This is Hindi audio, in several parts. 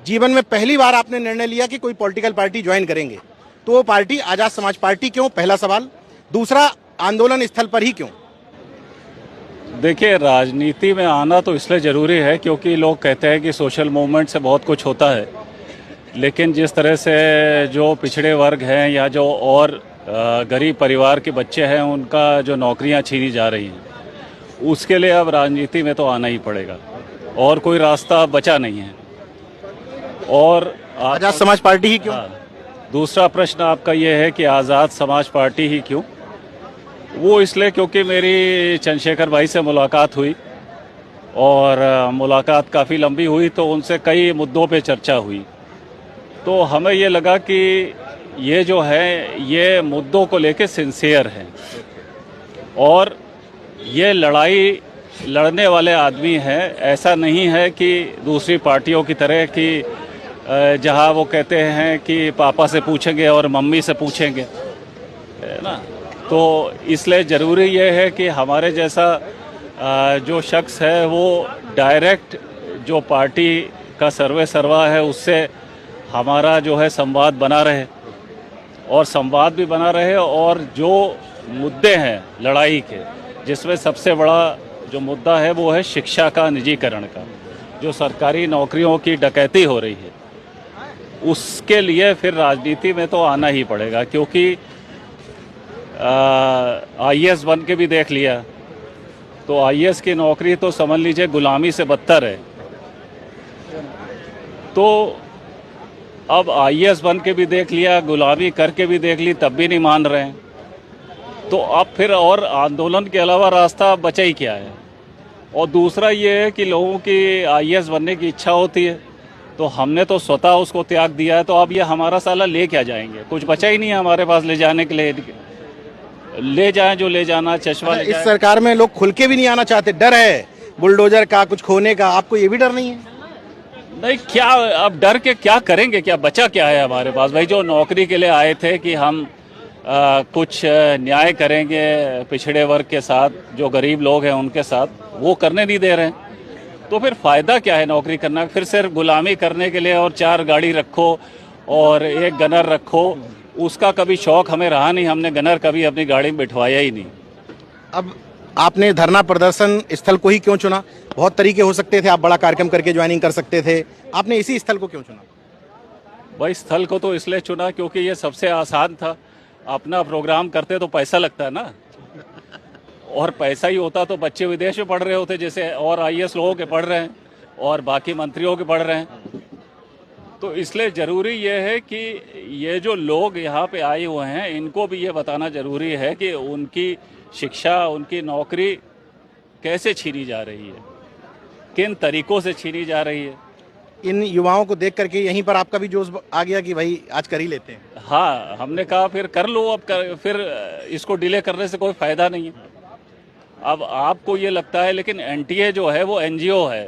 जीवन में पहली बार आपने निर्णय लिया कि कोई पॉलिटिकल पार्टी ज्वाइन करेंगे, तो वो पार्टी आजाद समाज पार्टी क्यों, पहला सवाल। दूसरा, आंदोलन स्थल पर ही क्यों? देखिए, राजनीति में आना तो इसलिए ज़रूरी है क्योंकि लोग कहते हैं कि सोशल मूवमेंट से बहुत कुछ होता है, लेकिन जिस तरह से जो पिछड़े वर्ग हैं या जो और गरीब परिवार के बच्चे हैं उनका जो नौकरियां छीनी जा रही हैं, उसके लिए अब राजनीति में तो आना ही पड़ेगा और कोई रास्ता बचा नहीं है। और आजाद समाज पार्टी ही क्यों? दूसरा प्रश्न आपका ये है कि आज़ाद समाज पार्टी ही क्यों? वो इसलिए क्योंकि मेरी चंद्रशेखर भाई से मुलाकात हुई और मुलाकात काफ़ी लंबी हुई, तो उनसे कई मुद्दों पे चर्चा हुई। तो हमें ये लगा कि ये जो है ये मुद्दों को लेके सिंसियर है और ये लड़ाई लड़ने वाले आदमी हैं। ऐसा नहीं है कि दूसरी पार्टियों की तरह कि जहां वो कहते हैं कि पापा से पूछेंगे और मम्मी से पूछेंगे, है ना। तो इसलिए ज़रूरी ये है कि हमारे जैसा जो शख्स है वो डायरेक्ट जो पार्टी का सर्वे सर्वा है उससे हमारा जो है संवाद बना रहे और संवाद भी बना रहे, और जो मुद्दे हैं लड़ाई के, जिसमें सबसे बड़ा जो मुद्दा है वो है शिक्षा का निजीकरण का, जो सरकारी नौकरियों की डकैती हो रही है, उसके लिए फिर राजनीति में तो आना ही पड़ेगा। क्योंकि आईएएस बन के भी देख लिया तो आईएएस की नौकरी तो समझ लीजिए गुलामी से बदतर है। तो अब आईएएस बन के भी देख लिया, गुलामी करके भी देख ली, तब भी नहीं मान रहे हैं। तो अब फिर और आंदोलन के अलावा रास्ता बचा ही क्या है। और दूसरा ये है कि लोगों की आईएएस बनने की इच्छा होती है, तो हमने तो स्वतः उसको त्याग दिया है, तो अब ये हमारा साला ले क्या जाएंगे? कुछ बचा ही नहीं है हमारे पास ले जाने के लिए। ले जाएं जो ले जाना, चश्मा ले इस सरकार में लोग खुल के भी नहीं आना चाहते, डर है बुलडोजर का, कुछ खोने का। आपको ये भी डर नहीं है? नहीं, क्या अब डर के क्या करेंगे? क्या बचा क्या है हमारे पास? भाई, जो नौकरी के लिए आए थे कि हम कुछ न्याय करेंगे पिछड़े वर्ग के साथ, जो गरीब लोग हैं उनके साथ, वो करने नहीं दे रहे हैं। तो फिर फ़ायदा क्या है नौकरी करना? फिर सिर्फ गुलामी करने के लिए और 4 गाड़ी रखो और 1 गनर रखो, उसका कभी शौक हमें रहा नहीं। हमने गनर कभी अपनी गाड़ी में बिठवाया ही नहीं। अब आपने धरना प्रदर्शन स्थल को ही क्यों चुना? बहुत तरीके हो सकते थे, आप बड़ा कार्यक्रम करके ज्वाइनिंग कर सकते थे, आपने इसी स्थल को क्यों चुना? भाई, स्थल को तो इसलिए चुना क्योंकि ये सबसे आसान था। अपना प्रोग्राम करते तो पैसा लगता है ना, और पैसा ही होता तो बच्चे विदेश में पढ़ रहे होते, जैसे और आईएएस लोगों के पढ़ रहे हैं और बाकी मंत्रियों के पढ़ रहे हैं। तो इसलिए ज़रूरी ये है कि ये जो लोग यहाँ पे आए हुए हैं इनको भी ये बताना ज़रूरी है कि उनकी शिक्षा, उनकी नौकरी कैसे छीनी जा रही है, किन तरीकों से छीनी जा रही है। इन युवाओं को देख करके यहीं पर आपका भी जोश आ गया कि भाई आज कर ही लेते हैं? हाँ, हमने कहा फिर कर लो। अब फिर इसको डिले करने से कोई फ़ायदा नहीं है। अब आपको ये लगता है, लेकिन एनटीए जो है वो एनजीओ है।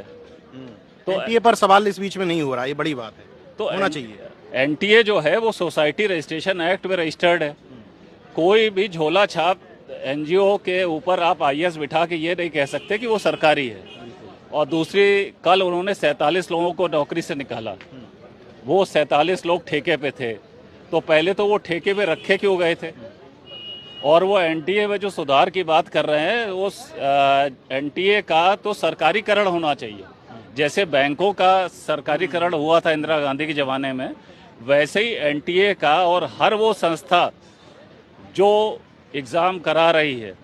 तो एनटीए पर सवाल इस बीच में नहीं हो रहा, ये बड़ी बात है, तो होना चाहिए। एनटीए जो है वो सोसाइटी रजिस्ट्रेशन एक्ट में रजिस्टर्ड है। कोई भी झोला छाप एनजीओ के ऊपर आप आईएएस बिठा के ये नहीं कह सकते कि वो सरकारी है। और दूसरी, कल उन्होंने 47 लोगों को नौकरी से निकाला। वो 47 लोग ठेके पे थे, तो पहले तो वो ठेके पे रखे क्यों गए थे? और वो एनटीए में जो सुधार की बात कर रहे हैं, वो एनटीए का तो सरकारीकरण होना चाहिए। जैसे बैंकों का सरकारीकरण हुआ था इंदिरा गांधी के ज़माने में, वैसे ही एनटीए का, और हर वो संस्था जो एग्ज़ाम करा रही है।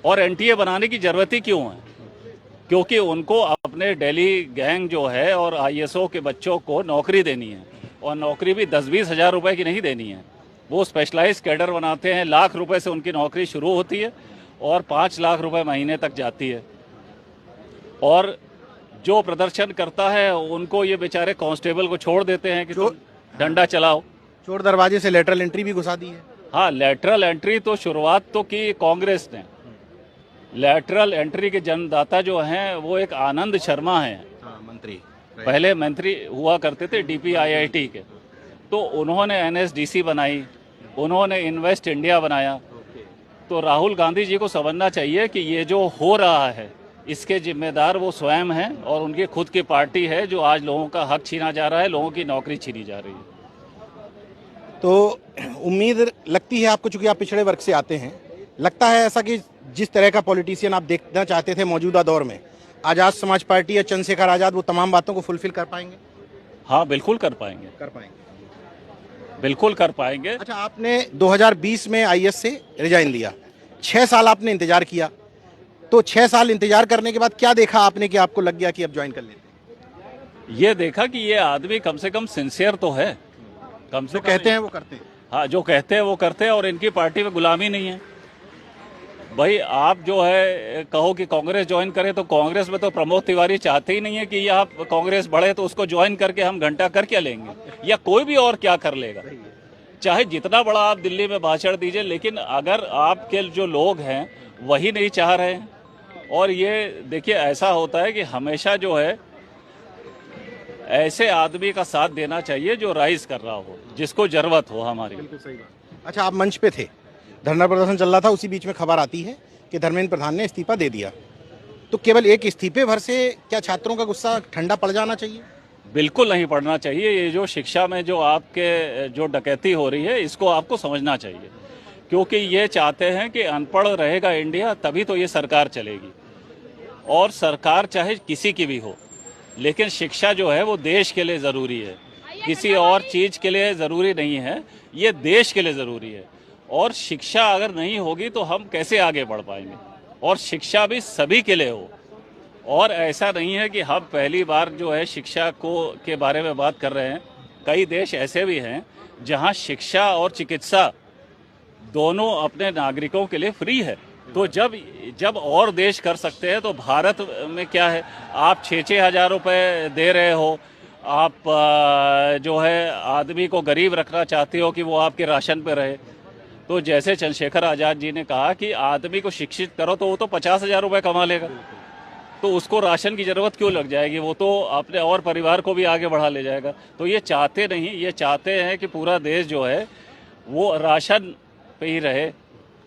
और एनटीए बनाने की ज़रूरत ही क्यों है? क्योंकि उनको अपने दिल्ली गैंग जो है और आईएसओ के बच्चों को नौकरी देनी है, और नौकरी भी 10-20 हज़ार रुपये की नहीं देनी है। वो स्पेशलाइज कैडर बनाते हैं, लाख रुपए से उनकी नौकरी शुरू होती है और 5 लाख रुपए महीने तक जाती है। और जो प्रदर्शन करता है उनको ये बेचारे कांस्टेबल को छोड़ देते हैं कि तुम डंडा चलाओ। चोर दरवाजे से लेटरल एंट्री भी घुसा दी है। हाँ, लेटरल एंट्री तो शुरुआत तो की कांग्रेस ने। लेटरल एंट्री के जन्मदाता जो हैं वो एक आनंद शर्मा हैं, मंत्री, पहले मंत्री हुआ करते थे डीपीआईआईटी के। तो उन्होंने एनएसडीसी बनाई, उन्होंने इन्वेस्ट इंडिया बनाया। तो राहुल गांधी जी को समझना चाहिए कि ये जो हो रहा है इसके जिम्मेदार वो स्वयं हैं और उनकी खुद की पार्टी है जो आज लोगों का हक छीना जा रहा है, लोगों की नौकरी छीनी जा रही है। तो उम्मीद लगती है आपको, चूंकि आप पिछड़े वर्ग से आते हैं, लगता है ऐसा कि जिस तरह का पॉलिटिशियन आप देखना चाहते थे मौजूदा दौर में, आज़ाद समाज पार्टी या चंद्रशेखर आज़ाद वो तमाम बातों को फुलफिल कर पाएंगे? हाँ, बिल्कुल कर पाएंगे, बिल्कुल कर पाएंगे। अच्छा, आपने 2020 में आईएएस से रिजाइन दिया, 6 साल आपने इंतजार किया, तो 6 साल इंतजार करने के बाद क्या देखा आपने कि आपको लग गया कि अब ज्वाइन कर लेते हैं? ये देखा कि ये आदमी कम से कम सिंसियर तो है, कम से जो कम कहते हैं वो करते हैं। हाँ, जो कहते हैं वो करते हैं और इनकी पार्टी में गुलामी नहीं है। भाई आप जो है कहो कि कांग्रेस ज्वाइन करें, तो कांग्रेस में तो प्रमोद तिवारी चाहते ही नहीं है कि यह कांग्रेस बढ़े, तो उसको ज्वाइन करके हम घंटा कर क्या लेंगे, या कोई भी और क्या कर लेगा। चाहे जितना बड़ा आप दिल्ली में भाषण दीजिए, लेकिन अगर आपके जो लोग हैं वही नहीं चाह रहे हैं। और ये देखिए, ऐसा होता है कि हमेशा जो है ऐसे आदमी का साथ देना चाहिए जो राइज कर रहा हो, जिसको जरूरत हो हमारी। बिल्कुल सही बात। अच्छा, आप मंच पे थे, धरना प्रदर्शन चल रहा था, उसी बीच में खबर आती है कि धर्मेंद्र प्रधान ने इस्तीफा दे दिया, तो केवल एक इस्तीफे भर से क्या छात्रों का गुस्सा ठंडा पड़ जाना चाहिए? बिल्कुल नहीं पड़ना चाहिए। ये जो शिक्षा में जो आपके जो डकैती हो रही है, इसको आपको समझना चाहिए, क्योंकि ये चाहते हैं कि अनपढ़ रहेगा इंडिया, तभी तो ये सरकार चलेगी। और सरकार चाहे किसी की भी हो, लेकिन शिक्षा जो है वो देश के लिए ज़रूरी है, किसी और चीज़ के लिए ज़रूरी नहीं है, ये देश के लिए ज़रूरी है। और शिक्षा अगर नहीं होगी तो हम कैसे आगे बढ़ पाएंगे, और शिक्षा भी सभी के लिए हो। और ऐसा नहीं है कि हम पहली बार जो है शिक्षा को के बारे में बात कर रहे हैं। कई देश ऐसे भी हैं जहां शिक्षा और चिकित्सा दोनों अपने नागरिकों के लिए फ्री है। तो जब और देश कर सकते हैं तो भारत में क्या है? आप 6-6 हज़ार रुपये दे रहे हो, आप जो है आदमी को गरीब रखना चाहते हो कि वो आपके राशन पे रहे। तो जैसे चंद्रशेखर आज़ाद जी ने कहा कि आदमी को शिक्षित करो तो वो तो 50,000 रुपये कमा लेगा, तो उसको राशन की ज़रूरत क्यों लग जाएगी? वो तो अपने और परिवार को भी आगे बढ़ा ले जाएगा। तो ये चाहते नहीं, ये चाहते हैं कि पूरा देश जो है वो राशन पे ही रहे।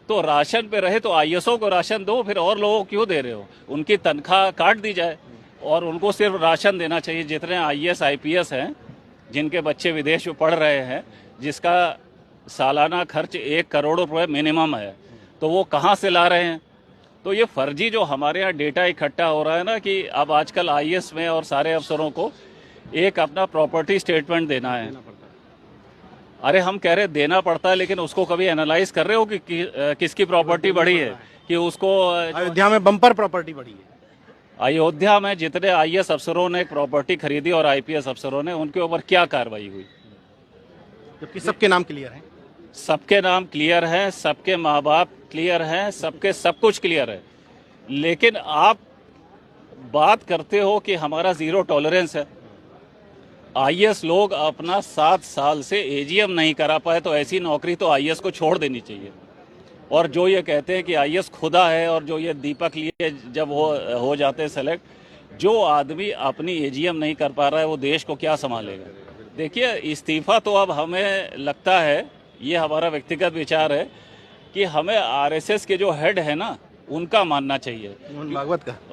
तो राशन पे रहे तो आईएएसओं को राशन दो, फिर और लोगों को क्यों दे रहे हो? उनकी तनख्वाह काट दी जाए और उनको सिर्फ राशन देना चाहिए। जितने आईएएस आईपीएस हैं, जिनके बच्चे विदेश में पढ़ रहे हैं, जिसका सालाना खर्च 1 करोड़ रुपए मिनिमम है, तो वो कहाँ से ला रहे हैं? तो ये फर्जी जो हमारे यहाँ डेटा इकट्ठा हो रहा है ना, कि अब आजकल आईएएस में और सारे अफसरों को एक अपना प्रॉपर्टी स्टेटमेंट देना है। अरे हम कह रहे देना पड़ता है, लेकिन उसको कभी एनालाइज कर रहे हो कि किसकी प्रॉपर्टी बढ़ी है? कि उसको अयोध्या में बम्पर प्रॉपर्टी बढ़ी है। अयोध्या में जितने आईएएस अफसरों ने प्रॉपर्टी खरीदी और आईपीएस अफसरों ने, उनके ऊपर क्या कार्रवाई हुई? जबकि सबके नाम क्लियर हैं। सबके नाम क्लियर हैं, सबके माँ बाप क्लियर हैं, सबके सब कुछ क्लियर है। लेकिन आप बात करते हो कि हमारा जीरो टॉलरेंस है। आईएएस लोग अपना 7 साल से एजीएम नहीं करा पाए, तो ऐसी नौकरी तो आईएएस को छोड़ देनी चाहिए। और जो ये कहते हैं कि आईएएस खुदा है, और जो ये दीपक लिए जब हो जाते हैं सेलेक्ट, जो आदमी अपनी एजीएम नहीं कर पा रहा है वो देश को क्या संभालेगा? देखिए, इस्तीफा तो अब हमें लगता है, ये हमारा व्यक्तिगत विचार है, कि हमें आरएसएस के जो हेड है ना, उनका मानना चाहिए।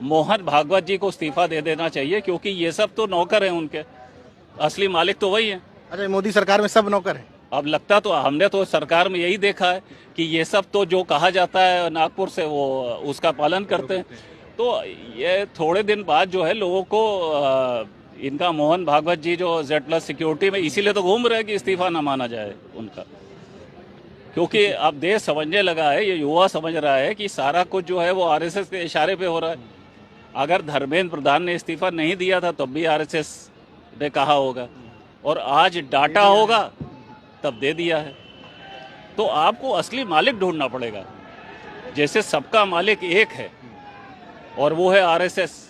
मोहन भागवत जी को इस्तीफा दे देना चाहिए, क्योंकि ये सब तो नौकर हैं उनके, असली मालिक तो वही है। अच्छा, मोदी सरकार में सब नौकर हैं? अब लगता तो हमने तो सरकार में यही देखा है कि ये सब तो जो कहा जाता है नागपुर से, वो उसका पालन करते हैं। तो ये थोड़े दिन बाद जो है लोगों को इनका मोहन भागवत जी जो Z+ सिक्योरिटी में इसीलिए तो घूम रहे हैं कि इस्तीफा ना माना जाए उनका, क्योंकि अब देश समझने लगा है, ये युवा समझ रहा है कि सारा कुछ जो है वो आरएसएस के इशारे पे हो रहा है। अगर धर्मेंद्र प्रधान ने इस्तीफा नहीं दिया था तब भी आरएसएस ने कहा होगा, और आज डाटा होगा तब दे दिया है। तो आपको असली मालिक ढूंढना पड़ेगा। जैसे सबका मालिक एक है और वो है आरएसएस,